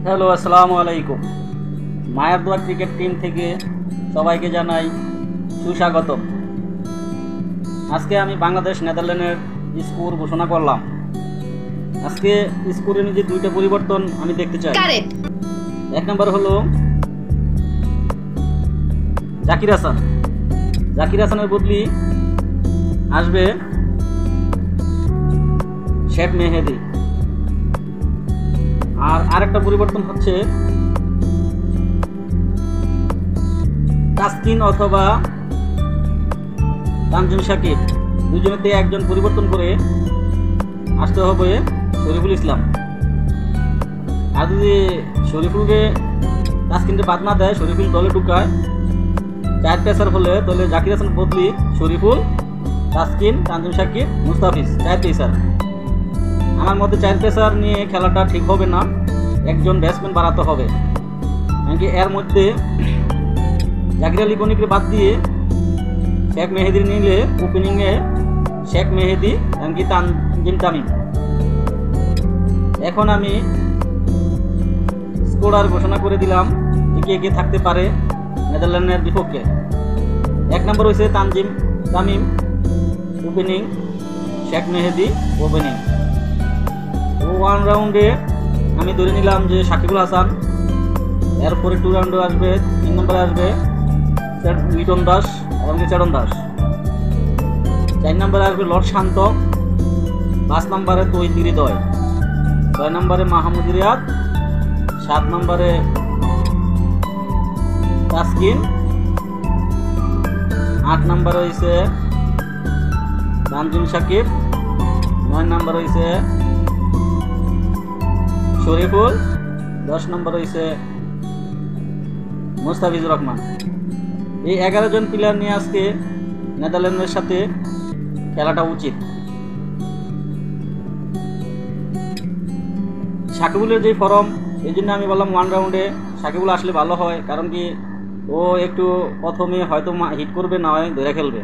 Hello, আসসালামু আলাইকুম। মায়ের দোয়া ক্রিকেট টিম থেকে সবাইকে জানাই সুস্বাগতম। আজকে আমি বাংলাদেশ নেদারল্যান্ডের স্কোর ঘোষণা করলাম। আজকে স্কোরে নিজে দুইটা পরিবর্তন আমি দেখতে চাই। এক নম্বর হলো জাকির হাসান। জাকির হাসানের বদলি আসবে শেখ মেহেদী। আর আরেকটা পরিবর্তন হচ্ছে তাসকিন অথবা তানজিম সাকিব, দুজনেতে একজন পরিবর্তন করে আসতে হবে শরীফুল ইসলাম। আর যদি শরীফুলকে তাসকিনকে বাদ না দেয়, শরীফুল দলে ঢুকায়, 4 পেসার হলে তাহলে জাকির হাসান বদলি শরীফুল, তাসকিন, তানজিম সাকিব, মুস্তাফিজ, 4 পেসার। আমার মতে 4 পেসার নিয়ে খেলাটা ঠিক হবে না, একজন ব্যাটসম্যান বাড়াতে হবে। কারণ এর মধ্যে জাকির আলী কনিকে বাদ দিয়ে শেখ মেহেদী নিলে ওপেনিংয়ে শেখ মেহেদী এমনকি তানজিম তামিম। এখন আমি স্কোরার ঘোষণা করে দিলাম কে কে থাকতে পারে নেদারল্যান্ডের বিপক্ষে। 1 নম্বর হয়েছে তানজিম তামিম ওপেনিং, শেখ মেহেদী ওপেনিং। 1 রাউন্ডে আমি ধরে নিলাম যে সাকিবুল হাসান। এরপরে 2 রাউন্ডে আসবে 3 নম্বরে আসবে লিটন দাস এবং চেরন দাস। 4 নম্বরে আসবে লর্ড শান্ত, 5 নম্বরে তৌহিদ হৃদয়, 6 নম্বরে মাহমুদ রিয়াদ, 7 নম্বরে তাসকিন, 8 নম্বরে হয়েছে তানজিম সাকিব, 9 নম্বর হয়েছে শরীফুল, 10 নম্বর হয়েছে মুস্তাফিজুর রহমান। এই 11 জন প্লেয়ার নিয়ে আজকে নেদারল্যান্ডের সাথে খেলাটা উচিত। সাকিবুলের যে ফর্ম, এই জন্য আমি বললাম 1 রাউন্ডে সাকিবুল আসলে ভালো হয়। কারণ কি, ও একটু প্রথমে হয়তো হিট করবে, না হয় ধরে খেলবে।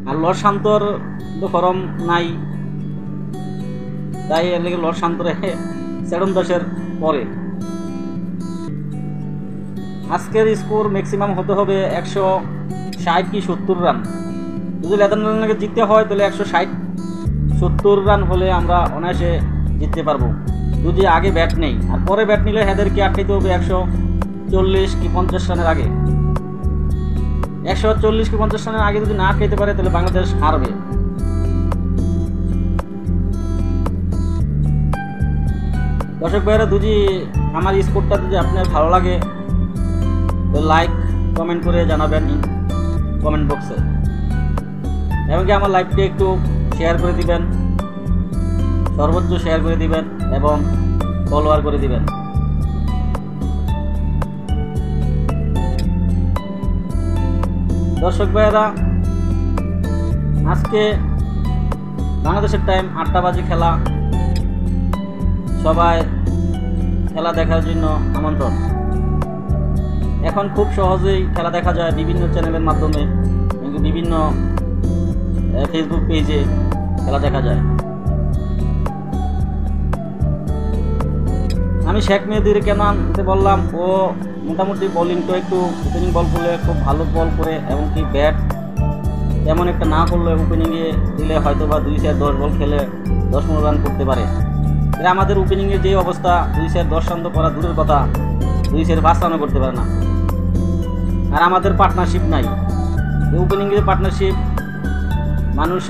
আর লর্ড শান্তর তো ফর্ম নাই, তাই এর লেগে লর্ড শান্তর চেরন দাসের পরে। আজকের স্কোর ম্যাক্সিমাম হতে হবে 160 কি 70 রান। যদি নেদারল্যান্ডকে জিততে হয় তাহলে 160-70 রান হলে আমরা অনায়াসে জিততে পারবো, যদি আগে ব্যাট নেই। আর পরে ব্যাট নিলে এদেরকে আটকাইতে হবে 140 কি 50 রানের আগে। 140 কি 50 রানের আগে যদি না আটকাইতে পারে তাহলে বাংলাদেশ হারবে। দর্শক ভাইয়েরা, যদি আমার স্কোরটা যদি আপনার ভালো লাগে তো লাইক কমেন্ট করে জানাবেন কমেন্ট বক্সে, এমনকি আমার লাইভটি একটু শেয়ার করে দিবেন, সর্বোচ্চ শেয়ার করে দিবেন এবং ফলোয়ার করে দিবেন। দর্শক ভাইয়েরা, আজকে বাংলাদেশের টাইম 8টা বাজে খেলা। সবাই খেলা দেখার জন্য আমন্ত্রণ। এখন খুব সহজেই খেলা দেখা যায় বিভিন্ন চ্যানেলের মাধ্যমে, বিভিন্ন ফেসবুক পেজে খেলা দেখা যায়। আমি শেখ মেহেদীর কেন আনতে বললাম, ও মোটামুটি বোলিংটা একটু ওপেনিং বল করলে খুব ভালো বল করে, এমনকি ব্যাট তেমন একটা না করলে ওপেনিংয়ে দিলে হয়তো বা 2-10 বল খেলে 10-15 রান করতে পারে। এটা আমাদের ওপেনিংয়ের যে অবস্থা, 2-10 রান তো করা দূরের কথা, 2-5 রানও করতে পারে না। আর আমাদের পার্টনারশিপ নাই। এই ওপেনিংয়ের পার্টনারশিপ মানুষ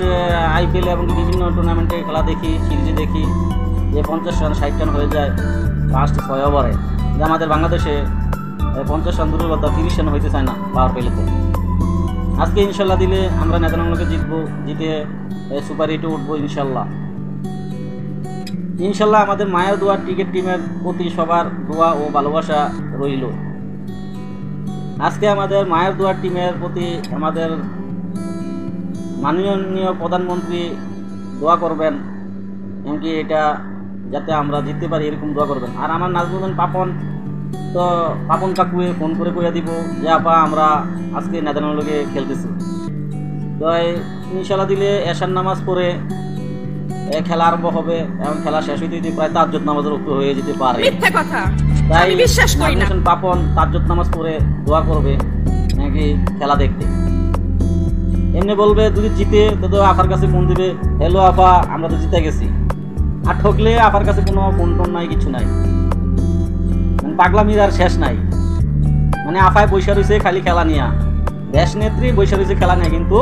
আইপিএল এবং বিভিন্ন টুর্নামেন্টে খেলা দেখি, সিরিজে দেখি যে 50 রান 60 রান হয়ে যায় ফার্স্ট 6 ওভারে। যে আমাদের বাংলাদেশে 50 রান দূরের কথা 30 রান হইতে চায় না পাওয়ার প্লেতে। আজকে ইনশাল্লাহ দিলে আমরা নেদারল্যান্ডকে জিতবো, জিতে সুপার 8-এ উঠবো ইনশাল্লাহ। ইনশাল্লাহ আমাদের মায়ের দোয়া ক্রিকেট টিমের প্রতি সবার দোয়া ও ভালোবাসা রইল। আজকে আমাদের মায়ের দোয়া টিমের প্রতি আমাদের মাননীয় প্রধানমন্ত্রী দোয়া করবেন, এমনকি এটা যাতে আমরা জিততে পারি এরকম দোয়া করবেন। আর আমার নাজমুদ্দিন পাপন, তো পাপন কাকুয়ে ফোন করে কইয়া দিব যে আপা আমরা আজকে নেদারল্যান্ডে খেলতেছি। তো ইনশাল্লাহ দিলে এশার নামাজ পড়ে খেলা আরম্ভ হবে এবং খেলা শেষ হইতে প্রায় তাহাজ্জুদ নামাজের উপর হয়ে যেতে পারে। তাই বিশ্বাস করি না। পাপন তাজ্জুদ নামাজ পড়ে দোয়া করবে নাকি খেলা দেখতে। এমনি বলবে যদি জিতে তো আফার কাছে ফোন দিবে, হ্যালো আফা আমরা তো জিতে গেছি। আর ঠকলে আফার কাছে কোনো ফোন টোন নাই, কিছু নাই, মানে পাগলামির আর শেষ নাই। মানে আফায় বৈশা রয়েছে খালি খেলা নিয়া, দেশ নেত্রী বৈশা রয়েছে খেলা নিয়ে, কিন্তু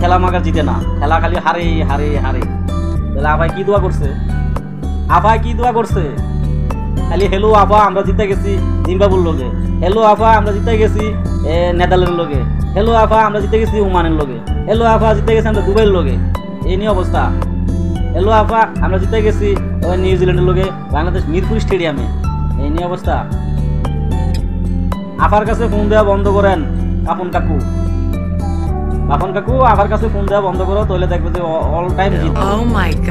খেলা মাগার জিতে না, খেলা খালি হারে হারে হারে। তাহলে আফায় কি দোয়া করছে? আফায় কি দোয়া করছে? খালি হেলো আফা আমরা জিতে গেছি জিম্বাবুর লোকে, হেলো আফা আমরা জিতে গেছি নেদারল্যান্ডের লোকে, হেলো আফা আমরা জিতে গেছি ওমানের লোকে, হেলো আফা জিতে গেছি আমরা দুবাইয়ের লোকে। এই নিয়ে অবস্থা। হেলো আফা আমরা জিতে গেছি নিউজিল্যান্ডের লোকে বাংলাদেশ মিরপুর স্টেডিয়ামে। এই নিয়ে অবস্থা। আফার কাছে ফোন দেওয়া বন্ধ করেন বাপন কাকু, বাপন কাকু আফার কাছে ফোন দেওয়া বন্ধ করো, তাহলে দেখবে যে অল টাইম জিতবে।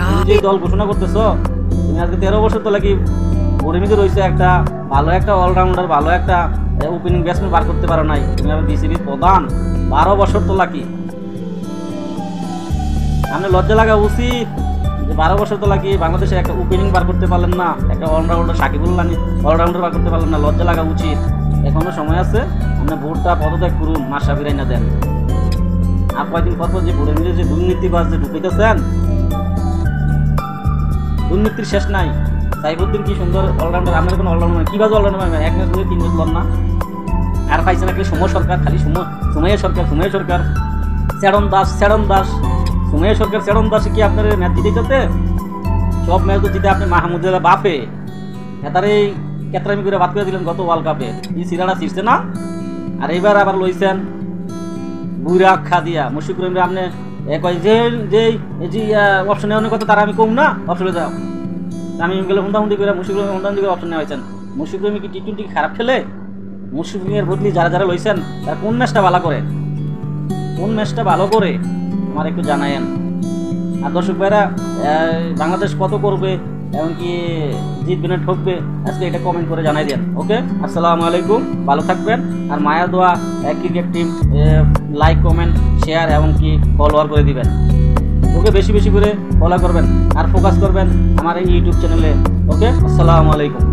তুমি যে দল ঘোষণা করতেছ, তুমি আজকে 13 বছর তো লাগি গরিমিতে রয়েছে একটা ভালো একটা অলরাউন্ডার, ভালো একটা ওপেনিং ব্যাটসম্যান বার করতে পারো নাই। তুমি আবার বিসিবির প্রধান, 12 বছর তো লাগি। সামনে লজ্জা লাগা উচিত যে 12 বছর তো লাগি বাংলাদেশে একটা ওপেনিং বার করতে পারলেন না, একটা অলরাউন্ডার সাকিবুল্লাহ অলরাউন্ডার বার করতে পারলেন না। লজ্জা লাগা উচিত। এখনো সময় আছে, আপনি ভোটটা পদত্যাগ করুন, মাশরাফি রাইনা দেন। আর কয়েকদিন পর যে ভোটের মধ্যে যে দুর্নীতিবাজ যে ঢুকাইতেছেন, দুর্নীতির শেষ নাই। সাইফুদ্দিন কি সুন্দর অলরাউন্ডার, আপনার কোনো অলরাউন্ডার কি বাজে অলরাউন্ডার, এক ম্যাচ ধরে 3 ম্যাচ লন না। আর পাইছে না খালি সময় সরকার, খালি সময়ের সরকার, সময়ের সরকার, সেড়ন দাস সময়ের সরকার, সেড়ন দাস কি আপনার ম্যাচ জিতে যেতে? সব ম্যাচ তো জিতে আপনি মাহমুদুল্লাহ বাপে এতারে কেতরামি করে বাদ করে দিলেন গত ওয়ার্ল্ড কাপে। এই সিরাটা ছিঁড়ছে না, আর এবার আবার লইছেন বুড়া খা দিয়া মুশফিকুর রহিম। আপনি কয় যে অপশনে অনেক কথা তারা আমি কম না, অপশনে যাও। আমি গেলে হুন্ডাহুন্ডি করে মুশফিকুর রহিম হুন্ডাহুন্ডি করে অপশন নেওয়া হয়েছেন। মুশফিকুর রহিম কি টি-20 খারাপ খেলে? মুশফিকের বদলি যারা যারা লইছেন তারা কোন ম্যাচটা ভালো করে, কোন ম্যাচটা ভালো করে আমার একটু জানায়েন। আর দর্শক ভাইরা বাংলাদেশ কত করবে এমনকি জিতবে না ঠকবে আজকে এটা কমেন্ট করে জানাই দেন। ওকে, আসসালামু আলাইকুম, ভালো থাকবেন। আর মায়া দোয়া cricket team like comment share এমনকি ফলোয়ার করে দিবেন। ওকে, বেশি বেশি করে ফলো করবেন আর ফোকাস করবেন আমার এই ইউটিউব চ্যানেলে। ওকে, আসসালামু আলাইকুম।